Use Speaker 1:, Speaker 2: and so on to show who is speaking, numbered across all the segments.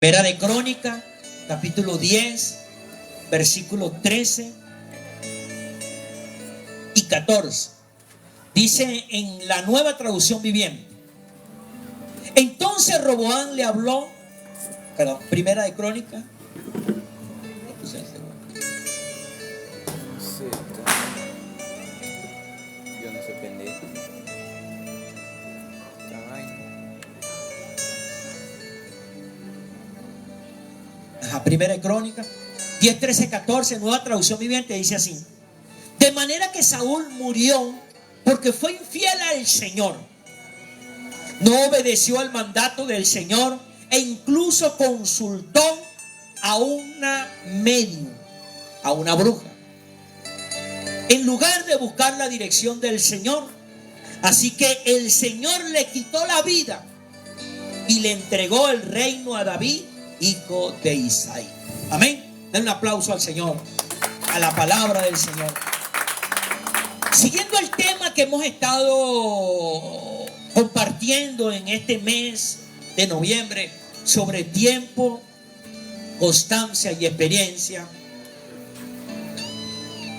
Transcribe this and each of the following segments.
Speaker 1: Primera de Crónicas, capítulo 10, versículos 13 y 14. Dice en la Nueva Traducción Viviente: entonces Roboam le habló, Primera de Crónicas.
Speaker 2: Yo no sé pendejo.
Speaker 1: Primera de Crónicas 10, 13, 14, Nueva Traducción Viviente, dice así: de manera que Saúl murió porque fue infiel al Señor, no obedeció al mandato del Señor e incluso consultó a una medium, a una bruja, en lugar de buscar la dirección del Señor. Así que el Señor le quitó la vida y le entregó el reino a David, hijo de Isaí. Amén. Den un aplauso al Señor, a la palabra del Señor. Siguiendo el tema que hemos estado compartiendo en este mes de noviembre sobre tiempo, constancia y experiencia,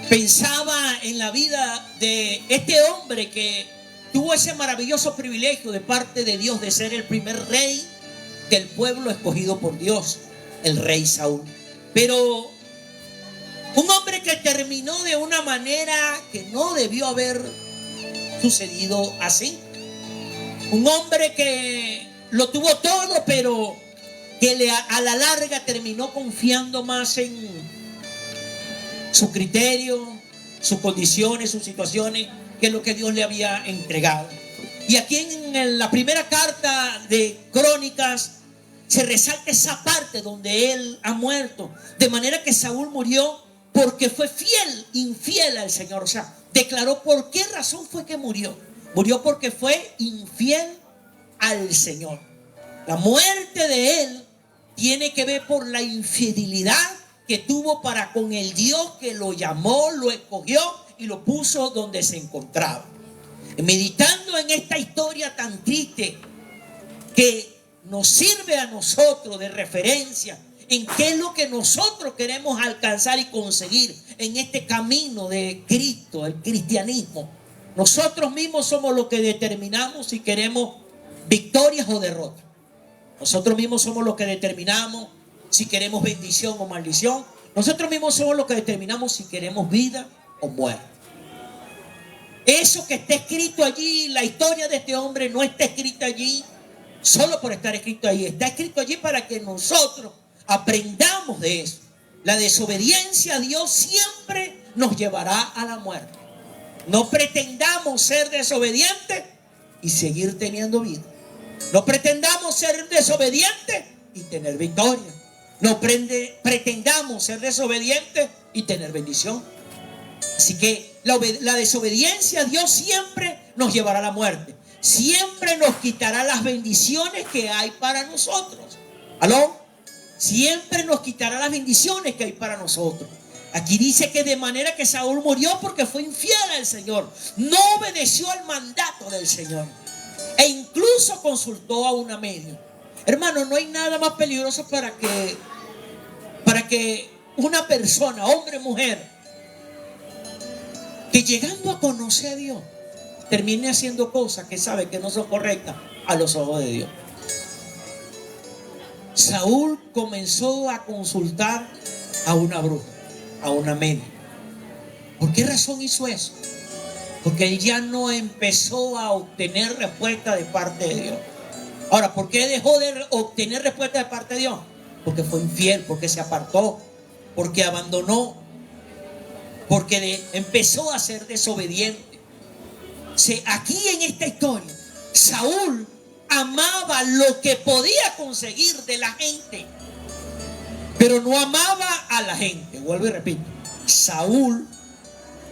Speaker 1: pensaba en la vida de este hombre que tuvo ese maravilloso privilegio de parte de Dios de ser el primer rey del pueblo escogido por Dios, el rey Saúl. Pero un hombre que terminó de una manera que no debió haber sucedido así. Un hombre que lo tuvo todo, pero que a la larga terminó confiando más en su criterio, sus condiciones, sus situaciones, que lo que Dios le había entregado. Y aquí en la primera carta de Crónicas se resalta esa parte donde él ha muerto. De manera que Saúl murió porque fue infiel al Señor. O sea, declaró por qué razón fue que murió. Murió porque fue infiel al Señor. La muerte de él tiene que ver por la infidelidad que tuvo para con el Dios que lo llamó, lo escogió y lo puso donde se encontraba. Meditando en esta historia tan triste que nos sirve a nosotros de referencia en qué es lo que nosotros queremos alcanzar y conseguir en este camino de Cristo, el cristianismo. Nosotros mismos somos los que determinamos si queremos victorias o derrotas. Nosotros mismos somos los que determinamos si queremos bendición o maldición. Nosotros mismos somos los que determinamos si queremos vida o muerte. Eso que está escrito allí, la historia de este hombre no está escrita allí solo por estar escrito ahí. Está escrito allí para que nosotros aprendamos de eso. La desobediencia a Dios siempre nos llevará a la muerte. No pretendamos ser desobedientes y seguir teniendo vida. No pretendamos ser desobedientes y tener victoria. No pretendamos ser desobedientes y tener bendición. Así que la desobediencia a Dios siempre nos llevará a la muerte. Siempre nos quitará las bendiciones que hay para nosotros. ¿Aló? Siempre nos quitará las bendiciones que hay para nosotros. Aquí dice que de manera que Saúl murió porque fue infiel al Señor. No obedeció al mandato del Señor. E incluso consultó a una medium. Hermano, no hay nada más peligroso para que una persona, hombre o mujer, que llegando a conocer a Dios, termine haciendo cosas que sabe que no son correctas a los ojos de Dios. Saúl comenzó a consultar a una bruja, a una medium. ¿Por qué razón hizo eso? Porque él ya no empezó a obtener respuesta de parte de Dios. Ahora, ¿por qué dejó de obtener respuesta de parte de Dios? Porque fue infiel, porque se apartó, porque abandonó, porque empezó a ser desobediente. Aquí en esta historia, Saúl amaba lo que podía conseguir de la gente, pero no amaba a la gente. Vuelvo y repito, Saúl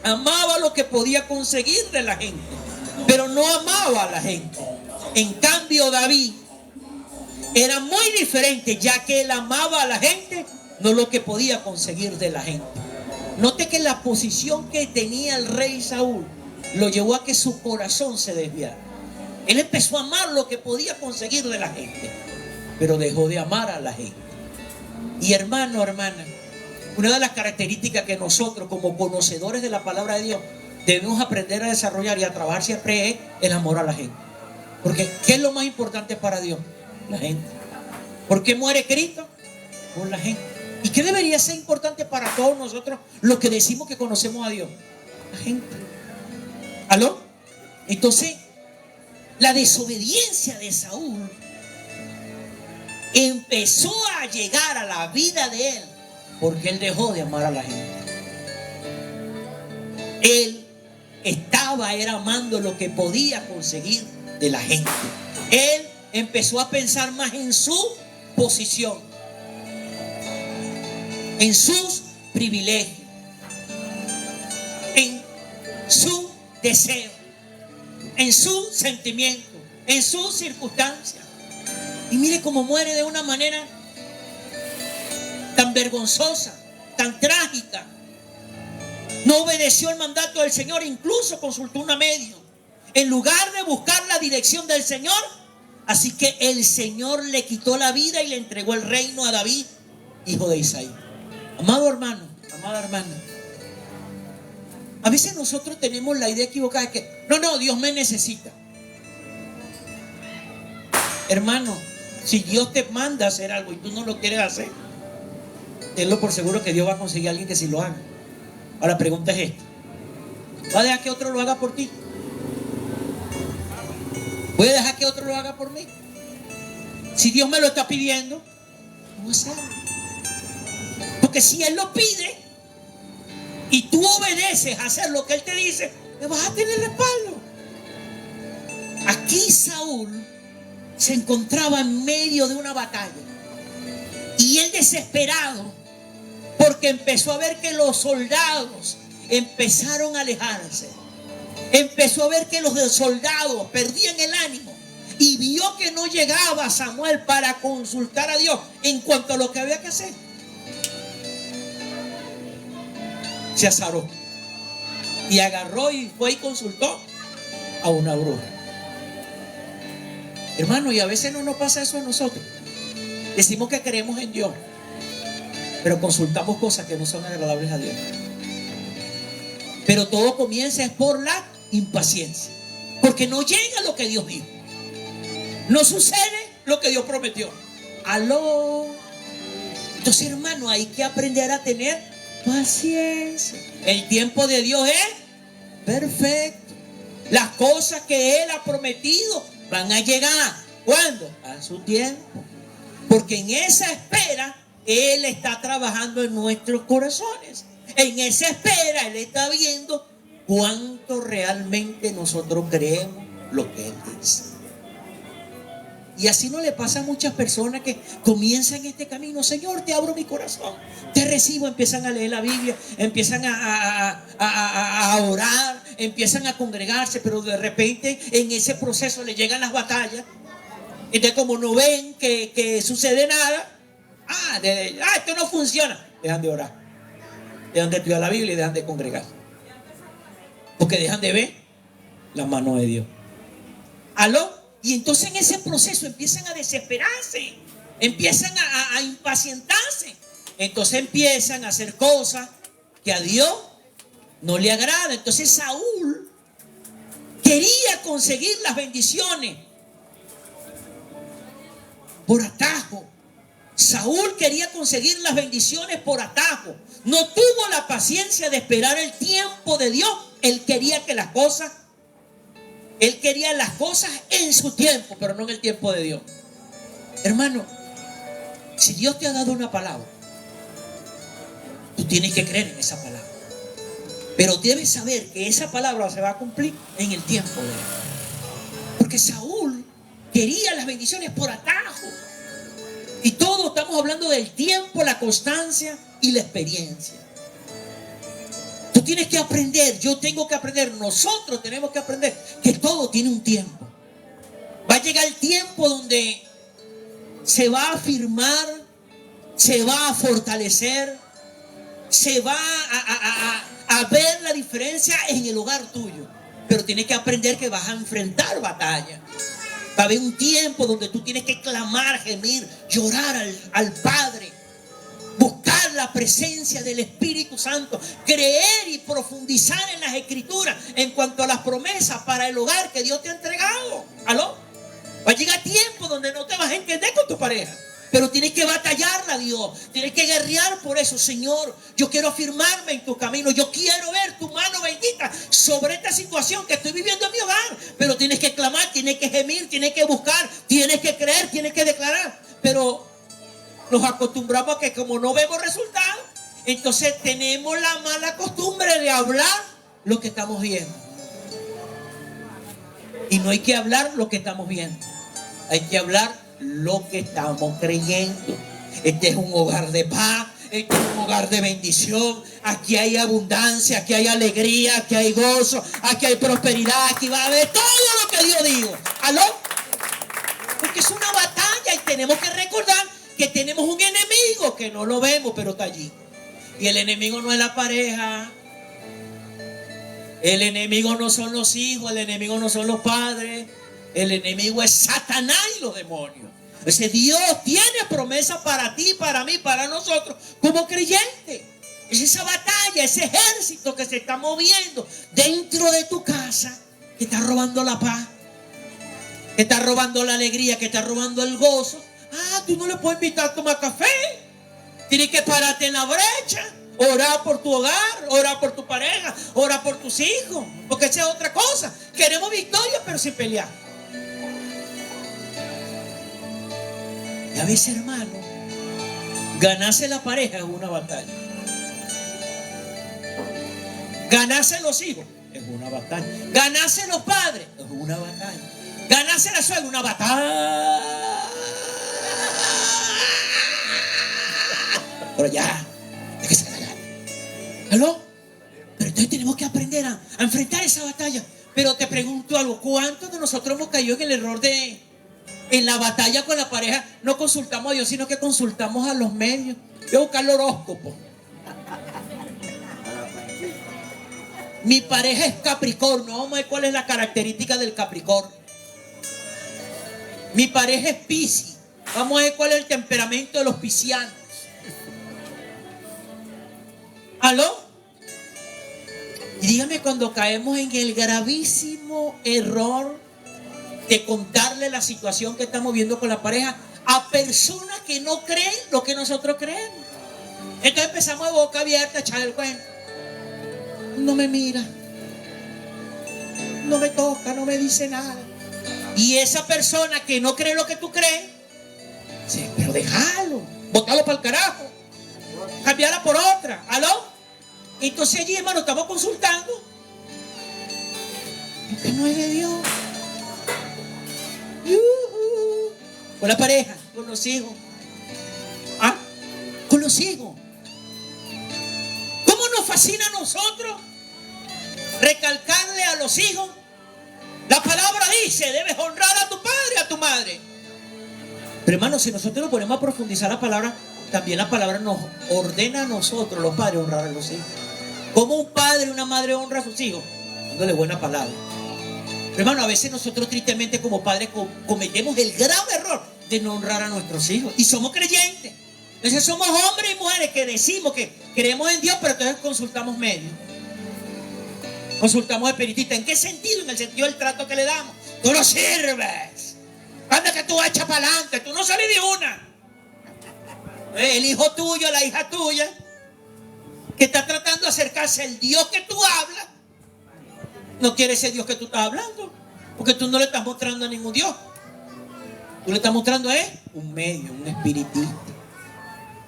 Speaker 1: amaba lo que podía conseguir de la gente, pero no amaba a la gente. En cambio, David era muy diferente, ya que él amaba a la gente, no lo que podía conseguir de la gente. Note que la posición que tenía el rey Saúl lo llevó a que su corazón se desviara. Él empezó a amar lo que podía conseguir de la gente. pero dejó de amar a la gente. Y hermano, hermana, una de las características que nosotros como conocedores de la palabra de Dios debemos aprender a desarrollar y a trabajar siempre es el amor a la gente. Porque ¿qué es lo más importante para Dios? La gente. ¿Por qué muere Cristo? Por la gente. ¿Y qué debería ser importante para todos nosotros los que decimos que conocemos a Dios? La gente. ¿Aló? Entonces, la desobediencia de Saúl empezó a llegar a la vida de él porque él dejó de amar a la gente. Él era amando lo que podía conseguir de la gente. Él empezó a pensar más en su posición, en sus privilegios, en su deseo, en su sentimiento, en sus circunstancias. Y mire cómo muere de una manera tan vergonzosa, tan trágica. No obedeció el mandato del Señor, incluso consultó una medium en lugar de buscar la dirección del Señor. Así que el Señor le quitó la vida y le entregó el reino a David, hijo de Isaí. Amado hermano, amada hermana, a veces nosotros tenemos la idea equivocada de que no, Dios me necesita. Hermano, si Dios te manda a hacer algo y tú no lo quieres hacer, tenlo por seguro que Dios va a conseguir a alguien que sí lo haga. Ahora la pregunta es esta: ¿va a dejar que otro lo haga por ti? ¿Voy a dejar que otro lo haga por mí? Si Dios me lo está pidiendo, ¿cómo hacerlo? Porque si Él lo pide y tú obedeces a hacer lo que Él te dice, me vas a tener respaldo. Aquí Saúl se encontraba en medio de una batalla y él desesperado, porque empezó a ver que los soldados empezaron a alejarse. Empezó a ver que los soldados perdían el ánimo y vio que no llegaba Samuel para consultar a Dios en cuanto a lo que había que hacer. Se azaró y agarró y fue y consultó a una bruja. Hermano, y a veces no nos pasa eso a nosotros. Decimos que creemos en Dios, pero consultamos cosas que no son agradables a Dios. Pero todo comienza es por la impaciencia, porque no llega lo que Dios dijo, no sucede lo que Dios prometió. Aló. Entonces, hermano, hay que aprender a tener paciencia. El tiempo de Dios es perfecto. Las cosas que Él ha prometido van a llegar. ¿Cuándo? A su tiempo. Porque en esa espera Él está trabajando en nuestros corazones. En esa espera Él está viendo cuánto realmente nosotros creemos lo que Él dice. Y así no le pasa a muchas personas que comienzan este camino. Señor, te abro mi corazón, te recibo. Empiezan a leer la Biblia, empiezan a orar, empiezan a congregarse, pero de repente en ese proceso le llegan las batallas. Entonces, como no ven que sucede nada, esto no funciona, dejan de orar, dejan de estudiar la Biblia y dejan de congregarse, porque dejan de ver la mano de Dios. ¿Aló? Y entonces en ese proceso empiezan a desesperarse, empiezan a impacientarse. Entonces empiezan a hacer cosas que a Dios no le agrada. Entonces Saúl quería conseguir las bendiciones por atajo. Saúl quería conseguir las bendiciones por atajo. No tuvo la paciencia de esperar el tiempo de Dios. Él quería las cosas en su tiempo, pero no en el tiempo de Dios. Hermano, si Dios te ha dado una palabra, tú tienes que creer en esa palabra. Pero debes saber que esa palabra se va a cumplir en el tiempo de Él. Porque Saúl quería las bendiciones por atajo. Y todos estamos hablando del tiempo, la constancia y la experiencia. Tú tienes que aprender, yo tengo que aprender, nosotros tenemos que aprender que todo tiene un tiempo. Va a llegar el tiempo donde se va a afirmar, se va a fortalecer, se va a ver la diferencia en el hogar tuyo. Pero tienes que aprender que vas a enfrentar batalla. Va a haber un tiempo donde tú tienes que clamar, gemir, llorar al Padre. Buscar la presencia del Espíritu Santo. Creer y profundizar en las Escrituras en cuanto a las promesas para el hogar que Dios te ha entregado. ¿Aló? Va a llegar tiempo donde no te vas a entender con tu pareja. Pero tienes que batallarla, Dios. Tienes que guerrear por eso. Señor, yo quiero afirmarme en tu camino. Yo quiero ver tu mano bendita sobre esta situación que estoy viviendo en mi hogar. Pero tienes que clamar, tienes que gemir, tienes que buscar, tienes que creer, tienes que declarar. Pero nos acostumbramos a que como no vemos resultados, entonces tenemos la mala costumbre de hablar lo que estamos viendo. Y no hay que hablar lo que estamos viendo. Hay que hablar lo que estamos creyendo. Este es un hogar de paz, este es un hogar de bendición. Aquí hay abundancia, aquí hay alegría, aquí hay gozo, aquí hay prosperidad, aquí va a haber todo lo que Dios dijo. ¿Aló? Porque es una batalla y tenemos que recordar que tenemos un enemigo que no lo vemos, pero está allí. Y el enemigo no es la pareja, el enemigo no son los hijos, el enemigo no son los padres. El enemigo es Satanás y los demonios. Ese Dios tiene promesa para ti, para mí, para nosotros como creyentes. Es esa batalla, ese ejército que se está moviendo dentro de tu casa, que está robando la paz, que está robando la alegría, que está robando el gozo. Tú no le puedes invitar a tomar café. Tienes que pararte en la brecha, orar por tu hogar, orar por tu pareja, orar por tus hijos, porque esa es otra cosa. Queremos victoria pero sin pelear. Y a veces, hermano, ganarse la pareja es una batalla. Ganarse los hijos es una batalla. Ganarse los padres es una batalla. Ganarse la suegra es una batalla. Pero ya, déjese la gana. ¿Aló? Pero entonces tenemos que aprender a enfrentar esa batalla. Pero te pregunto algo, ¿cuántos de nosotros hemos caído en el error de, en la batalla con la pareja, no consultamos a Dios, sino que consultamos a los medios? Voy a buscar el horóscopo. Mi pareja es Capricornio. Vamos a ver cuál es la característica del Capricornio. Mi pareja es Piscis. Vamos a ver cuál es el temperamento de los piscianos. ¿Aló? Y dígame cuando caemos en el gravísimo error de contarle la situación que estamos viendo con la pareja a personas que no creen lo que nosotros creemos. Entonces empezamos de boca abierta a echar el cuento. No me mira, no me toca, no me dice nada. Y esa persona que no cree lo que tú crees, dice, pero déjalo, bótalo para el carajo, cambiarla por otra. ¿Aló? Entonces allí, hermano, estamos consultando lo que no es de Dios. Con la pareja, con los hijos. Con los hijos. ¿Cómo nos fascina a nosotros recalcarle a los hijos? La palabra dice, debes honrar a tu padre y a tu madre. Pero hermano, si nosotros nos ponemos a profundizar la palabra, también la palabra nos ordena a nosotros, los padres, honrar a los hijos. ¿Cómo un padre y una madre honra a sus hijos? Dándole buena palabra. Pero hermano, a veces nosotros tristemente como padres cometemos el grave error de no honrar a nuestros hijos. Y somos creyentes. Entonces somos hombres y mujeres que decimos que creemos en Dios, pero entonces consultamos medios. Consultamos espiritistas. ¿En qué sentido? En el sentido del trato que le damos. Tú no sirves. Anda que tú vas a echar para adelante. Tú no sales de una. El hijo tuyo, la hija tuya, que está tratando de acercarse al Dios que tú hablas, no quiere ese Dios que tú estás hablando, porque tú no le estás mostrando a ningún Dios. Tú le estás mostrando un medio, un espiritista.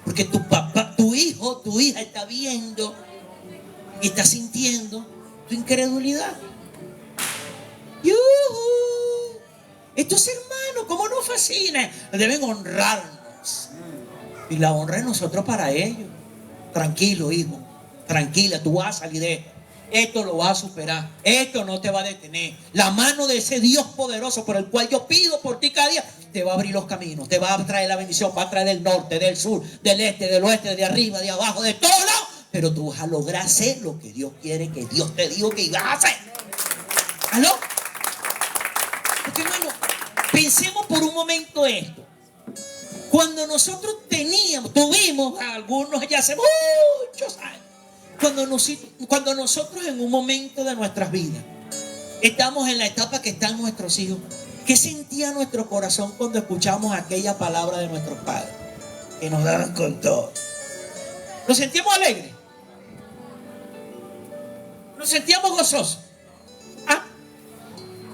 Speaker 1: Porque tu papá, tu hijo, tu hija está viendo y está sintiendo tu incredulidad. Estos hermanos, ¿cómo nos fascina? Deben honrarnos. Y la honra es nosotros para ellos. Tranquilo, hijo. Tranquila, tú vas a salir de esto. Esto lo vas a superar. Esto no te va a detener. La mano de ese Dios poderoso por el cual yo pido por ti cada día, te va a abrir los caminos. Te va a traer la bendición. Va a traer del norte, del sur, del este, del oeste, de arriba, de abajo, de todos lados. Pero tú vas a lograr hacer lo que Dios quiere que Dios te dijo que ibas a hacer. ¿Aló? Porque hermano, Pensemos por un momento esto. Cuando nosotros tuvimos, algunos ya hace muchos años, cuando nosotros en un momento de nuestras vidas estamos en la etapa que están nuestros hijos, ¿qué sentía nuestro corazón cuando escuchamos aquella palabra de nuestros padres? Que nos daban con todo. ¿Nos sentíamos alegres? ¿Nos sentíamos gozosos? ¿Ah?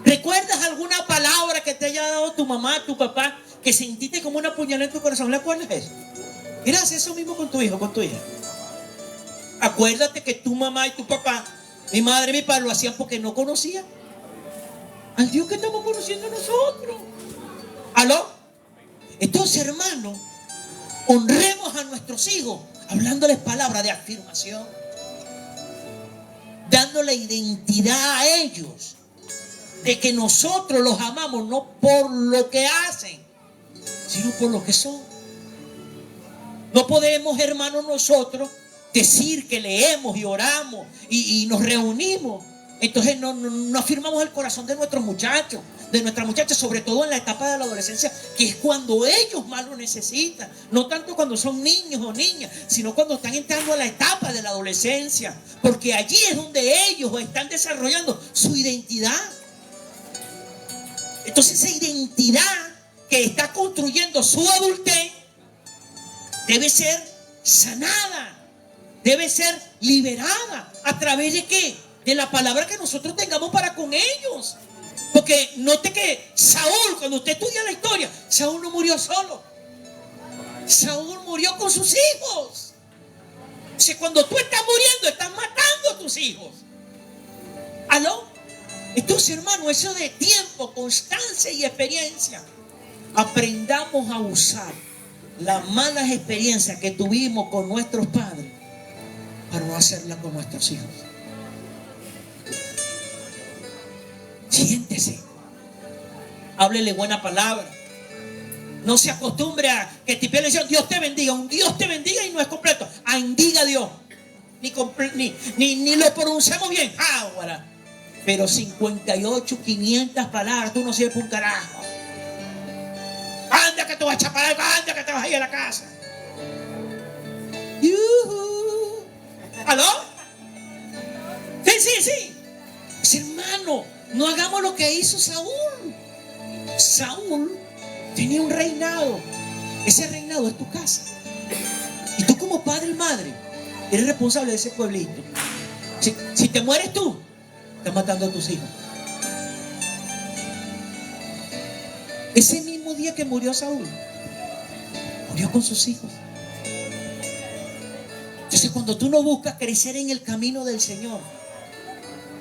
Speaker 1: ¿Recuerdas alguna palabra que te haya dado tu mamá, tu papá, que sentiste como una puñalada en tu corazón? ¿Le acuerdas eso? ¿Quieres hacer eso mismo con tu hijo, con tu hija? Acuérdate que tu mamá y tu papá, mi madre y mi padre, lo hacían porque no conocían al Dios que estamos conociendo nosotros. ¿Aló? Entonces, hermano, honremos a nuestros hijos hablándoles palabras de afirmación, dándole identidad a ellos, de que nosotros los amamos no por lo que hacen, sino por lo que son. No podemos, hermanos, nosotros decir que leemos y oramos y nos reunimos. Entonces no afirmamos el corazón de nuestros muchachos, de nuestras muchachas, sobre todo en la etapa de la adolescencia, que es cuando ellos más lo necesitan. No tanto cuando son niños o niñas, sino cuando están entrando a la etapa de la adolescencia, porque allí es donde ellos están desarrollando su identidad. Entonces esa identidad que está construyendo su adultez debe ser sanada, debe ser liberada. ¿A través de qué? De la palabra que nosotros tengamos para con ellos. Porque note que Saúl, cuando usted estudia la historia, Saúl no murió solo. Saúl murió con sus hijos. O sea, cuando tú estás muriendo, estás matando a tus hijos. ¿Aló? Entonces, hermano, eso de tiempo, constancia y experiencia. Aprendamos a usar las malas experiencias que tuvimos con nuestros padres para no hacerlas con nuestros hijos. Siéntese, háblele buena palabra. No se acostumbre a que te le diga Dios te bendiga. Un Dios te bendiga y no es completo. Bendiga a Dios. Ni lo pronunciamos bien. Ahora. Pero 58, 500 palabras, tú no sirves para un carajo. Anda que te vas a echar para algo, anda que te vas a ir a la casa. ¿Aló? Sí. Pues, hermano, no hagamos lo que hizo Saúl. Saúl tenía un reinado. Ese reinado es tu casa. Y tú como padre y madre eres responsable de ese pueblito. Si te mueres tú, estás matando a tus hijos. Ese mismo día que murió Saúl, murió con sus hijos. Entonces, cuando tú no buscas crecer en el camino del Señor,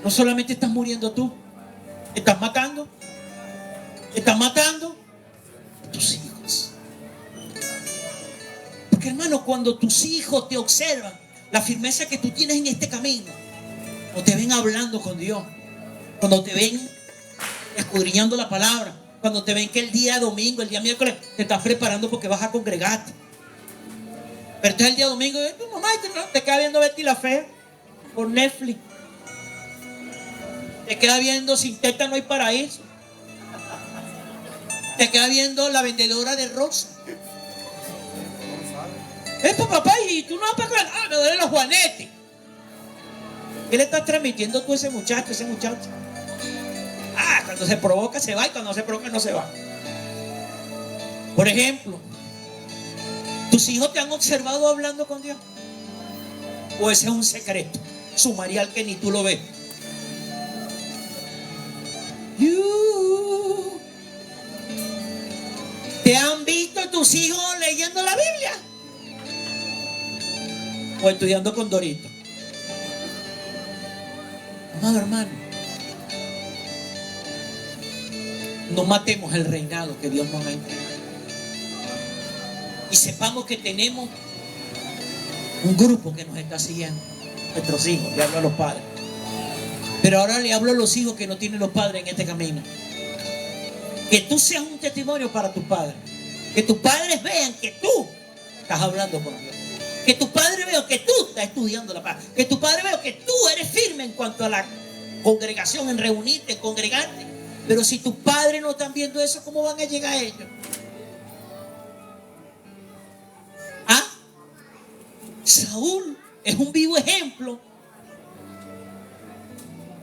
Speaker 1: no solamente estás muriendo tú, estás matando a tus hijos. Porque, hermano, cuando tus hijos te observan la firmeza que tú tienes en este camino, cuando te ven hablando con Dios, cuando te ven escudriñando la palabra, cuando te ven que el día domingo, el día miércoles te estás preparando porque vas a congregarte, pero entonces el día domingo tu mamá te queda viendo Betty la Fea por Netflix, te queda viendo Sin Teta No Hay Paraíso, te queda viendo La Vendedora de Rosa. Esto, papá, y tú no vas para acá. Me duelen los juanetes. ¿Qué le estás transmitiendo tú a ese muchacho, cuando se provoca se va, y cuando no se provoca no se va. Por ejemplo, ¿tus hijos te han observado hablando con Dios? ¿O ese es un secreto sumarial que ni tú lo ves? ¿Te han visto tus hijos leyendo la Biblia? ¿O estudiando con Dorito? Amado hermano, no matemos el reinado que Dios nos ha entregado. Y sepamos que tenemos un grupo que nos está siguiendo. Nuestros hijos, le hablo a los padres. Pero ahora le hablo a los hijos que no tienen los padres en este camino. Que tú seas un testimonio para tus padres. Que tus padres vean que tú estás hablando con Dios. Que tus padres vean que tú estás estudiando la palabra. Que tus padres vean que tú eres firme en cuanto a la congregación, en reunirte, en congregarte. Pero si tus padres no están viendo eso, ¿cómo van a llegar a ellos? ¿Ah? Saúl es un vivo ejemplo,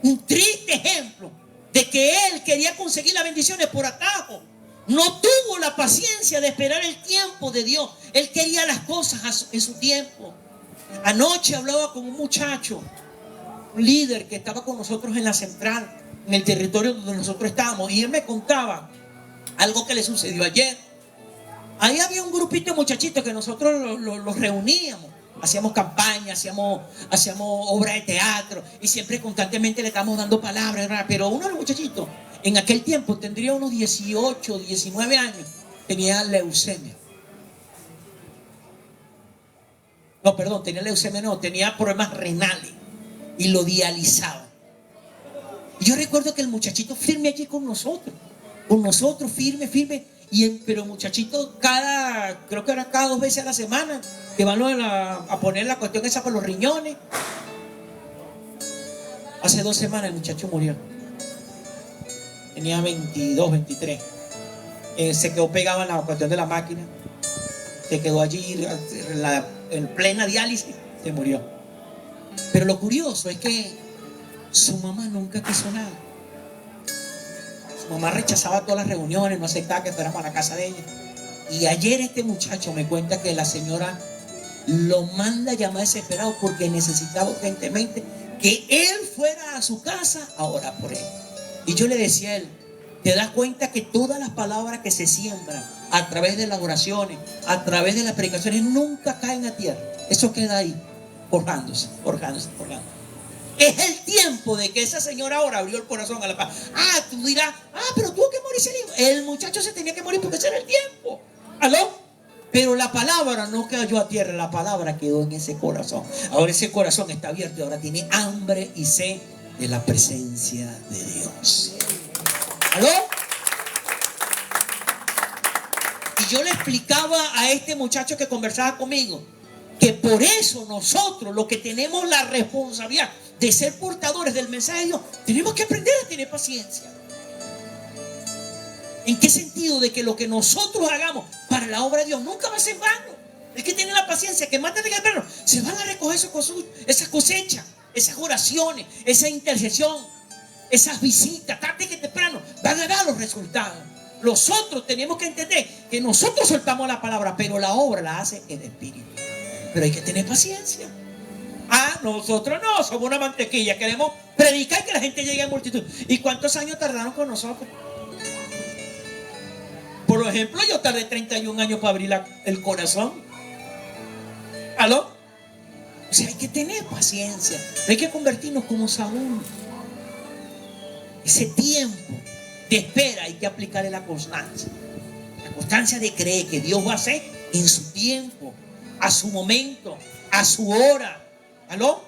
Speaker 1: un triste ejemplo de que él quería conseguir las bendiciones por atajo. No tuvo la paciencia de esperar el tiempo de Dios. Él quería las cosas en su tiempo. Anoche hablaba con un muchacho, un líder que estaba con nosotros en la central, en el territorio donde nosotros estábamos, y él me contaba algo que le sucedió ayer. Ahí había un grupito de muchachitos que nosotros los reuníamos, hacíamos campaña, hacíamos obras de teatro, y siempre constantemente le estábamos dando palabras, ¿verdad? Pero uno de los muchachitos en aquel tiempo tendría unos 18, 19 años, tenía leucemia. No, perdón, tenía leucemia, no, tenía problemas renales y lo dializaban. Y yo recuerdo que el muchachito firme allí con nosotros, firme, pero el muchachito creo que era cada 2 veces a la semana, que van a poner la cuestión esa para los riñones. Hace 2 semanas el muchacho murió. Tenía 22, 23. Se quedó pegado en la cuestión de la máquina. Se quedó allí en plena diálisis. Se murió. Pero lo curioso es que su mamá nunca quiso nada. Su mamá rechazaba todas las reuniones, no aceptaba que fuéramos a la casa de ella. Y ayer este muchacho me cuenta que la señora lo manda a llamar desesperado porque necesitaba urgentemente que él fuera a su casa a orar por él. Y yo le decía a él, ¿te das cuenta que todas las palabras que se siembran a través de las oraciones, a través de las predicaciones, nunca caen a tierra? Eso queda ahí, forjándose. Es el tiempo de que esa señora ahora abrió el corazón a la paz. Tú dirás, pero tuvo que morirse el hijo. El muchacho se tenía que morir porque ese era el tiempo. ¿Aló? Pero la palabra no cayó a tierra, la palabra quedó en ese corazón. Ahora ese corazón está abierto y ahora tiene hambre y sed de la presencia de Dios. ¿Aló? Y yo le explicaba a este muchacho que conversaba conmigo que por eso nosotros, los que tenemos la responsabilidad de ser portadores del mensaje de Dios, tenemos que aprender a tener paciencia. ¿En qué sentido? De que lo que nosotros hagamos para la obra de Dios nunca va a ser vano. Hay que tener la paciencia que más tarde que temprano se van a recoger esas cosechas, esas oraciones, esa intercesión, esas visitas, tarde que temprano van a dar los resultados. Nosotros tenemos que entender que nosotros soltamos la palabra, pero la obra la hace el Espíritu. Pero hay que tener paciencia. Nosotros no somos una mantequilla, queremos predicar y que la gente llegue a multitud. ¿Y cuántos años tardaron con nosotros? Por ejemplo, yo tardé 31 años para abrir el corazón. ¿Aló? O sea, hay que tener paciencia. Hay que convertirnos como Saúl. Ese tiempo de espera hay que aplicarle la constancia. La constancia de creer que Dios va a hacer en su tiempo, a su momento, a su hora. ¿Aló?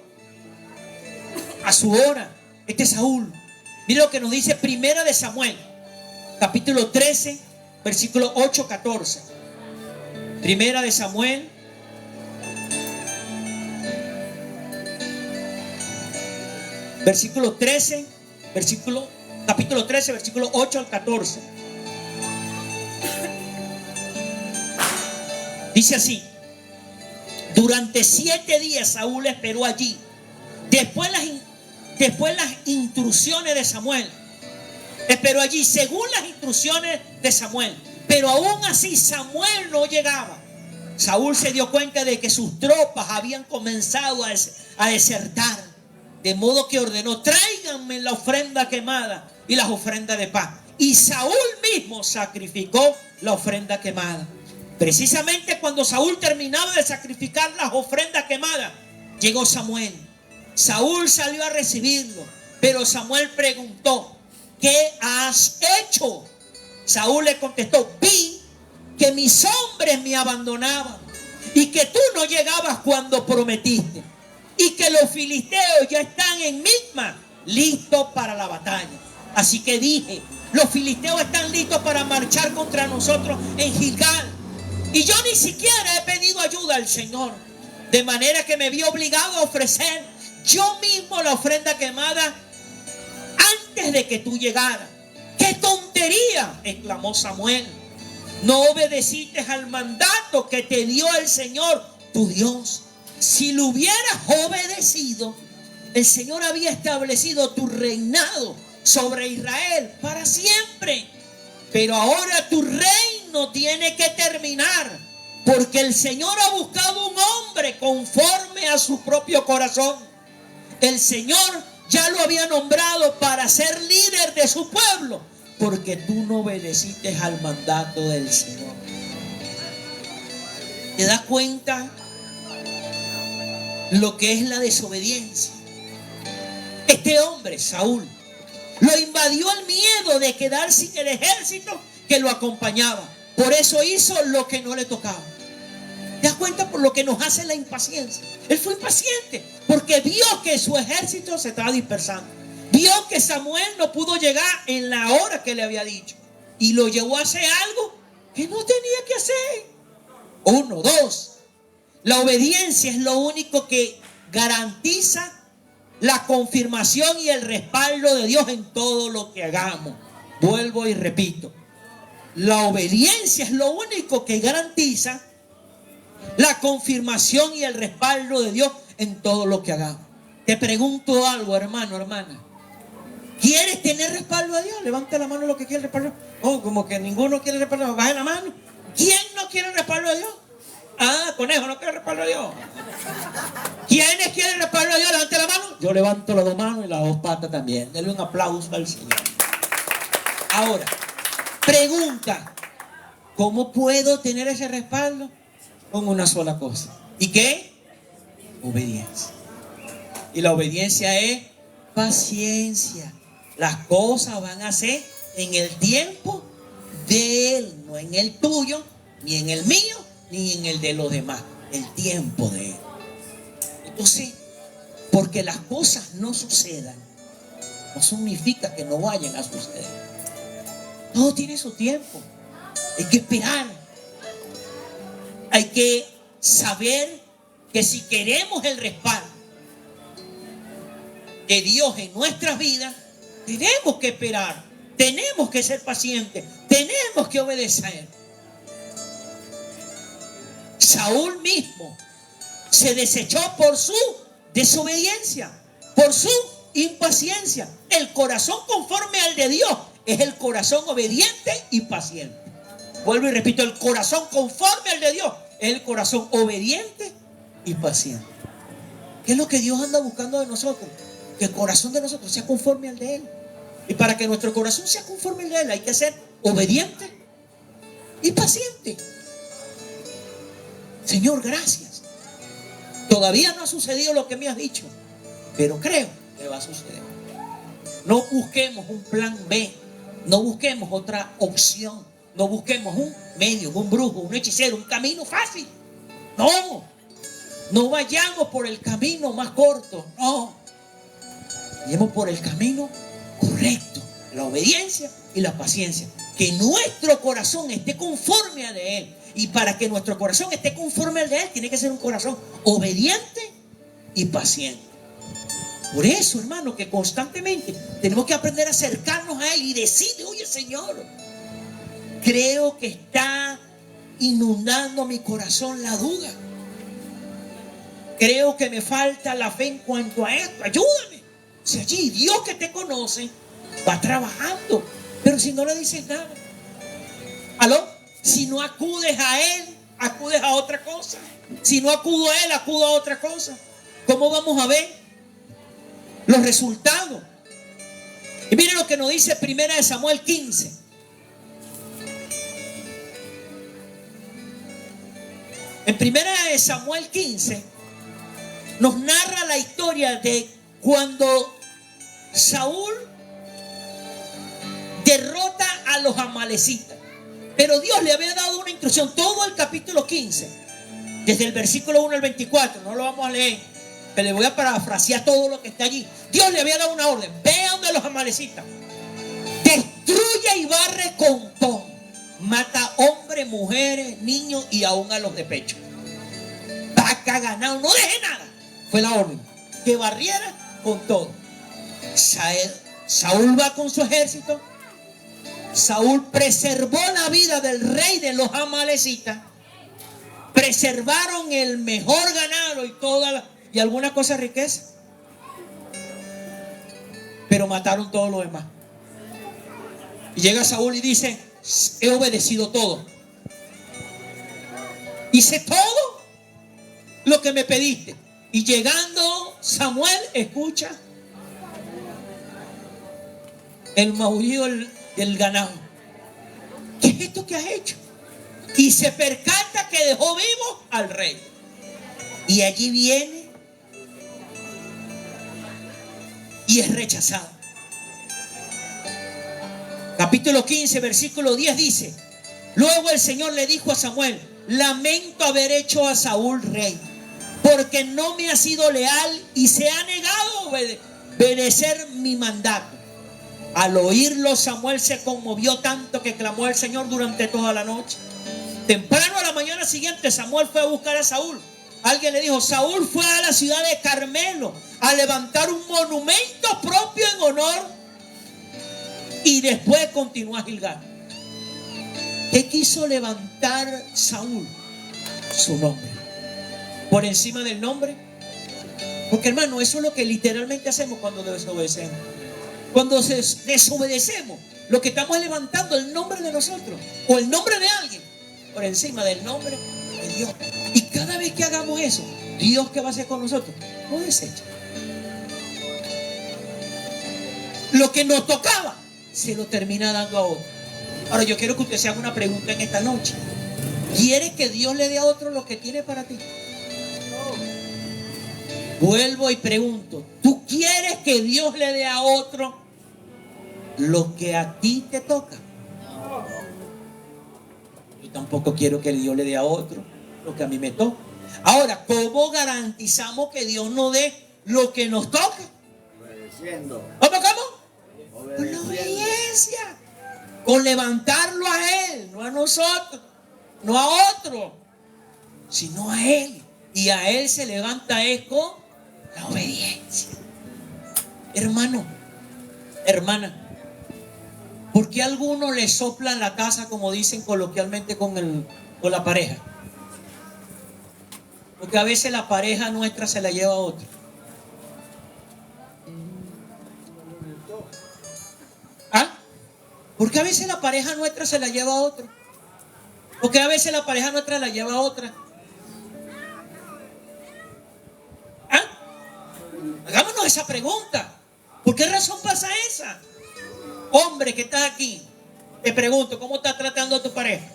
Speaker 1: A su hora. Este es Saúl. Mira lo que nos dice Primera de Samuel, capítulo 13, versículo 8-14. Primera de Samuel, capítulo 13, versículo 8 al 14. Dice así: durante 7 días Saúl esperó allí. Después las instrucciones de Samuel. Esperó allí según las instrucciones de Samuel. Pero aún así Samuel no llegaba. Saúl se dio cuenta de que sus tropas habían comenzado a desertar. De modo que ordenó: tráiganme la ofrenda quemada y las ofrendas de paz. Y Saúl mismo sacrificó la ofrenda quemada. Precisamente cuando Saúl terminaba de sacrificar las ofrendas quemadas, llegó Samuel. Saúl salió a recibirlo, pero Samuel preguntó: ¿qué has hecho? Saúl le contestó: vi que mis hombres me abandonaban y que tú no llegabas cuando prometiste, y que los filisteos ya están en Micma, listos para la batalla. Así que dije: los filisteos están listos para marchar contra nosotros en Gilgal. Y yo ni siquiera he pedido ayuda al Señor, de manera que me vi obligado a ofrecer yo mismo la ofrenda quemada antes de que tú llegaras. ¿Qué ¡Qué tontería!, exclamó Samuel. No obedeciste al mandato que te dio el Señor, tu Dios. Si lo hubieras obedecido, el Señor había establecido tu reinado sobre Israel para siempre. Pero ahora tu reino tiene que terminar, porque el Señor ha buscado un hombre conforme a su propio corazón. El Señor ya lo había nombrado para ser líder de su pueblo, porque tú no obedeciste al mandato del Señor. ¿Te das cuenta lo que es la desobediencia? Este hombre, Saúl, lo invadió el miedo de quedar sin el ejército que lo acompañaba. Por eso hizo lo que no le tocaba. ¿Te das cuenta por lo que nos hace la impaciencia? Él fue impaciente porque vio que su ejército se estaba dispersando. Vio que Samuel no pudo llegar en la hora que le había dicho, y lo llevó a hacer algo que no tenía que hacer. 1, 2. La obediencia es lo único que garantiza la confirmación y el respaldo de Dios en todo lo que hagamos. Vuelvo y repito. La obediencia es lo único que garantiza la confirmación y el respaldo de Dios en todo lo que hagamos. Te pregunto algo, hermano, hermana. ¿Quieres tener respaldo de Dios? Levanta la mano lo que quiere respaldo. Oh, como que ninguno quiere respaldo. Baje la mano. ¿Quién no quiere respaldo de Dios? Ah, conejo, no quiere respaldo de Dios. ¿Quiénes quieren respaldo de Dios? Levante la mano. Yo levanto las 2 manos y las 2 patas también. Denle un aplauso al Señor. Ahora, pregunta: ¿cómo puedo tener ese respaldo? Con una sola cosa. ¿Y qué? Obediencia. Y la obediencia es paciencia. Las cosas van a ser en el tiempo de Él, no en el tuyo, ni en el mío, ni en el de los demás. El tiempo de Él. Entonces, porque las cosas no sucedan, no significa que no vayan a suceder. Todo tiene su tiempo. Hay que esperar. Hay que saber que si queremos el respaldo de Dios en nuestras vidas, tenemos que esperar, tenemos que ser pacientes, tenemos que obedecer. Saúl mismo se desechó por su desobediencia, por su impaciencia. El corazón conforme al de Dios es el corazón obediente y paciente. Vuelvo y repito, el corazón conforme al de Dios es el corazón obediente y paciente. ¿Qué es lo que Dios anda buscando de nosotros? Que el corazón de nosotros sea conforme al de Él. Y para que nuestro corazón sea conforme al de Él, hay que ser obediente y paciente. Señor, gracias. Todavía no ha sucedido lo que me has dicho, pero creo que va a suceder. No busquemos un plan B, no busquemos otra opción, no busquemos un medio, un brujo, un hechicero, un camino fácil. No vayamos por el camino más corto, no. Vayamos por el camino correcto, la obediencia y la paciencia. Que nuestro corazón esté conforme al de Él. Y para que nuestro corazón esté conforme al de Él, tiene que ser un corazón obediente y paciente. Por eso, hermano, que constantemente tenemos que aprender a acercarnos a Él y decirle: oye, Señor, creo que está inundando mi corazón la duda. Creo que me falta la fe en cuanto a esto. Ayúdame. Si allí Dios que te conoce va trabajando, pero si no le dices nada, ¿aló? Si no acudes a Él, acudes a otra cosa. Si no acudo a Él, acudo a otra cosa. ¿Cómo vamos a ver los resultados? Y miren lo que nos dice 1 Samuel 15. En 1 Samuel 15 nos narra la historia de cuando Saúl derrota a los amalecitas. Pero Dios le había dado una instrucción, todo el capítulo 15, desde el versículo 1 al 24, no lo vamos a leer, pero le voy a parafrasear todo lo que está allí. Dios le había dado una orden: ve a donde los amalecitas, destruye y barre con todo, mata hombres, mujeres, niños y aún a los de pecho, vaca, ganado, no deje nada. Fue la orden, que barriera con todo. Saúl va con su ejército, Saúl preservó la vida del rey de los amalecitas. Preservaron el mejor ganado y alguna cosa de riqueza. Pero mataron todo lo demás. Y llega Saúl y dice: he obedecido todo. Hice todo lo que me pediste. Y llegando Samuel, escucha el maullido del ganado. ¿Qué es esto que has hecho? Y se percata que dejó vivo al rey. Y allí viene y es rechazado. Capítulo 15, versículo 10 dice: luego el Señor le dijo a Samuel: lamento haber hecho a Saúl rey, porque no me ha sido leal y se ha negado a obedecer mi mandato. Al oírlo, Samuel se conmovió tanto que clamó al Señor durante toda la noche. Temprano a la mañana siguiente, Samuel fue a buscar a Saúl. Alguien le dijo: Saúl fue a la ciudad de Carmelo a levantar un monumento propio en honor, y después continuó a Gilgal. ¿Qué quiso levantar Saúl? Su nombre. Por encima del nombre. Porque, hermano, eso es lo que literalmente hacemos cuando desobedecemos. Cuando desobedecemos, lo que estamos es levantando el nombre de nosotros o el nombre de alguien por encima del nombre de Dios. Y cada vez que hagamos eso, Dios, ¿qué va a hacer con nosotros? Nos desecha. Lo que nos tocaba se lo termina dando a otro. Ahora yo quiero que usted se haga una pregunta en esta noche. ¿Quiere que Dios le dé a otro lo que tiene para ti? Vuelvo y pregunto: ¿tú quieres que Dios le dé a otro lo que a ti te toca? Yo tampoco quiero que Dios le dé a otro lo que a mí me toca. Ahora, ¿cómo garantizamos que Dios nos dé lo que nos toca?
Speaker 3: Obedeciendo.
Speaker 1: ¿Cómo? Con la obediencia. Con levantarlo a Él, no a nosotros, no a otro, sino a Él. Y a Él se levanta con la obediencia. Hermano, hermana, ¿por qué a algunos le soplan la taza, como dicen coloquialmente, con la pareja? Porque a veces la pareja nuestra se la lleva a otra. ¿Ah? Porque a veces la pareja nuestra se la lleva a otro. Porque a veces la pareja nuestra la lleva a otra. ¿Ah? Hagámonos esa pregunta. ¿Por qué razón pasa esa? Hombre que estás aquí, te pregunto: ¿cómo estás tratando a tu pareja?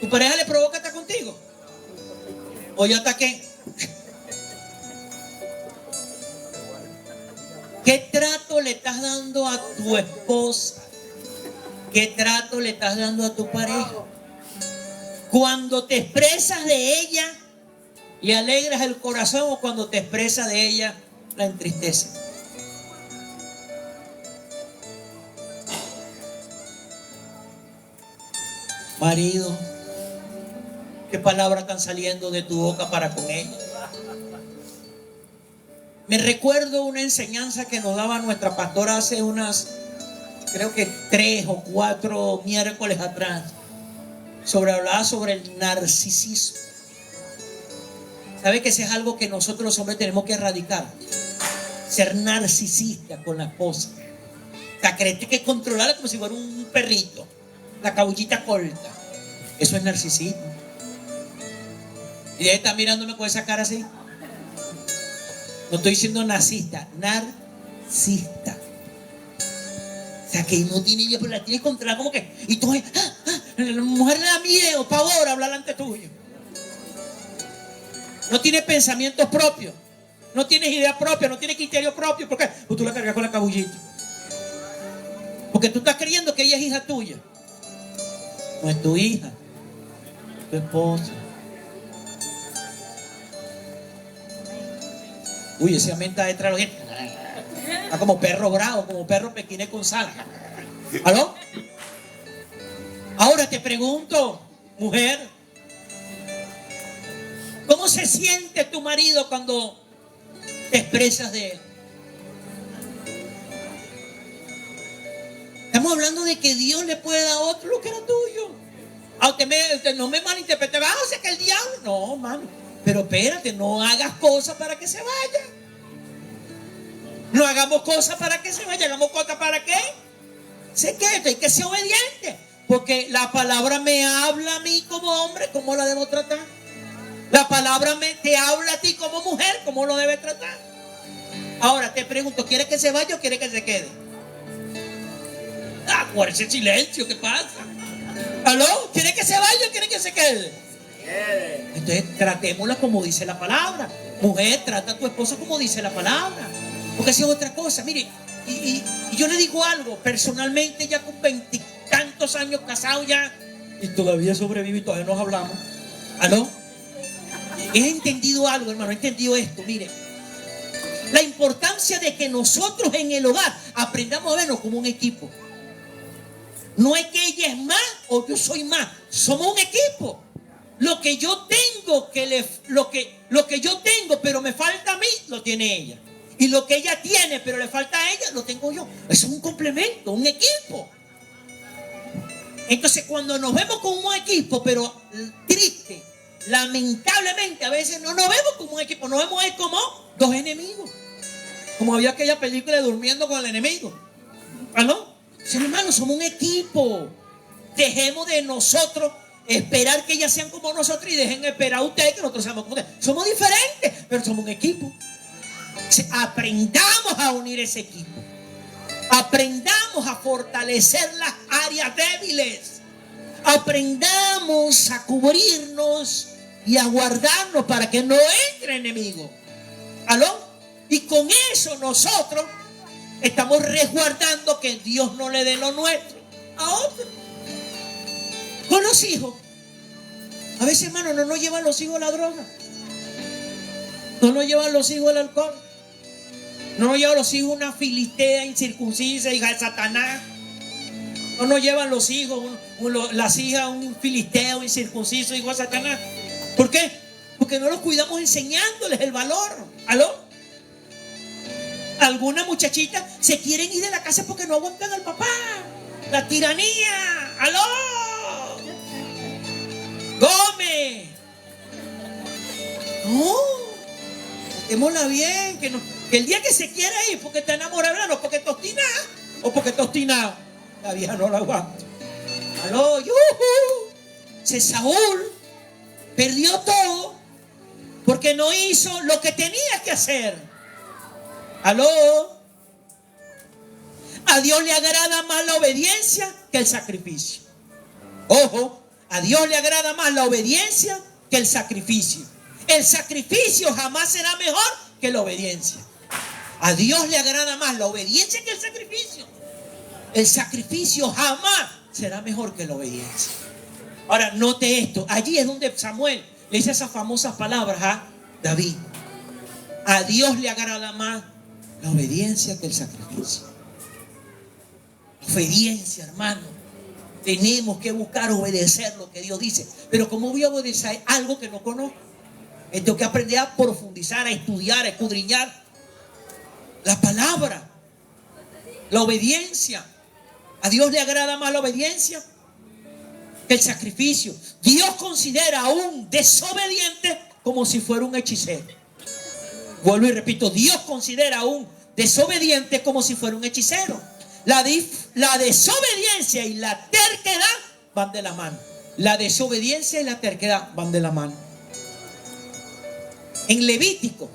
Speaker 1: ¿Tu pareja le provoca estar contigo? ¿O ya está qué? ¿Qué trato le estás dando a tu esposa? ¿Qué trato le estás dando a tu pareja? Cuando te expresas de ella, ¿le alegras el corazón, o cuando te expresas de ella, la entristece? Marido, ¿qué palabras están saliendo de tu boca para con ella? Me recuerdo una enseñanza que nos daba nuestra pastora hace creo que 3 o 4 miércoles atrás. Hablaba sobre el narcisismo. ¿Sabe que ese es algo que nosotros los hombres tenemos que erradicar? Ser narcisista con la esposa. O sea, creer que controlarla como si fuera un perrito. La cabullita corta. Eso es narcisismo. Y ella está mirándome con esa cara así. No estoy diciendo nazista, narcisista. O sea, que no tiene idea, pero la tienes controlada como que. Y tú, la mujer le da miedo, pavor hablar ante tuyo. No tienes pensamientos propios. No tienes idea propia, no tienes criterio propio. ¿Por qué? Pues tú la cargas con la cabullita. Porque tú estás creyendo que ella es hija tuya. No es tu hija, es tu esposa. Uy, ese amén está detrás de los dientes. Está como perro bravo, como perro pequinés con sal. ¿Aló? Ahora te pregunto, mujer, ¿cómo se siente tu marido cuando te expresas de él? Estamos hablando de que Dios le puede dar a otro lo que era tuyo. Usted no me malinterprete. O sea que el diablo. No, hermano. Pero espérate, no hagas cosas para que se vaya. No hagamos cosas para que se vaya. Hagamos cosas para que se quede. Hay que ser obediente. Porque la palabra me habla a mí como hombre, ¿cómo la debo tratar? La palabra te habla a ti como mujer, ¿cómo lo debes tratar? Ahora te pregunto, ¿quieres que se vaya o quieres que se quede? Por ese silencio, ¿qué pasa? ¿Aló? ¿Quieres que se vaya o quieres que se quede? Entonces tratémosla como dice la palabra. Mujer, trata a tu esposo como dice la palabra. Porque si es otra cosa, mire, y yo le digo algo, personalmente ya con 20 tantos años casado ya, y todavía sobrevivo y todavía nos hablamos. ¿Aló? He entendido algo, hermano, he entendido esto, mire. La importancia de que nosotros en el hogar aprendamos a vernos como un equipo. No es que ella es más o yo soy más, somos un equipo. Lo que yo tengo, lo que yo tengo, pero me falta a mí, lo tiene ella. Y lo que ella tiene, pero le falta a ella, lo tengo yo. Eso es un complemento, un equipo. Entonces, cuando nos vemos como un equipo, pero triste, lamentablemente, a veces no nos vemos como un equipo, nos vemos como dos enemigos. Como había aquella película de Durmiendo con el enemigo. ¿Aló? Sí, hermanos, somos un equipo. Dejemos de nosotros esperar que ellas sean como nosotros y dejen esperar a ustedes que nosotros seamos como ustedes. Somos diferentes, pero somos un equipo. Aprendamos a unir ese equipo. Aprendamos a fortalecer las áreas débiles. Aprendamos a cubrirnos y a guardarnos para que no entre enemigo. ¿Aló? Y con eso nosotros estamos resguardando que Dios no le dé lo nuestro a otro. Con los hijos. A veces, hermano, no nos llevan los hijos a la droga. No nos llevan los hijos al alcohol. No nos llevan los hijos una filistea incircuncisa, hija de Satanás. No nos llevan los hijos, las hijas un filisteo incircunciso, hijo de Satanás. ¿Por qué? Porque no los cuidamos enseñándoles el valor. ¿Aló? Algunas muchachitas se quieren ir de la casa porque no aguantan al papá. La tiranía. ¡Aló! Gómez. No. Tratémosla bien. Que el día que se quiera ir porque está enamorada, no porque está obstinada o porque está obstinado. La vieja no la aguanta. ¡Aló! ¡Yuhu! Saúl perdió todo porque no hizo lo que tenía que hacer. ¿Aló? A Dios le agrada más la obediencia que el sacrificio. Ojo, a Dios le agrada más la obediencia que el sacrificio. El sacrificio jamás será mejor que la obediencia. A Dios le agrada más la obediencia que el sacrificio. El sacrificio jamás será mejor que la obediencia. Ahora, note esto. Allí es donde Samuel le dice esas famosas palabras a David. A Dios le agrada más la obediencia que el sacrificio. Obediencia, hermano. Tenemos que buscar obedecer lo que Dios dice. Pero ¿cómo voy a obedecer algo que no conozco? Tengo que aprender a profundizar, a estudiar, a escudriñar la palabra. La obediencia. A Dios le agrada más la obediencia que el sacrificio. Dios considera a un desobediente como si fuera un hechicero. Vuelvo y repito, Dios considera a un desobediente como si fuera un hechicero. La desobediencia y la terquedad van de la mano. La desobediencia y la terquedad van de la mano. En Levítico,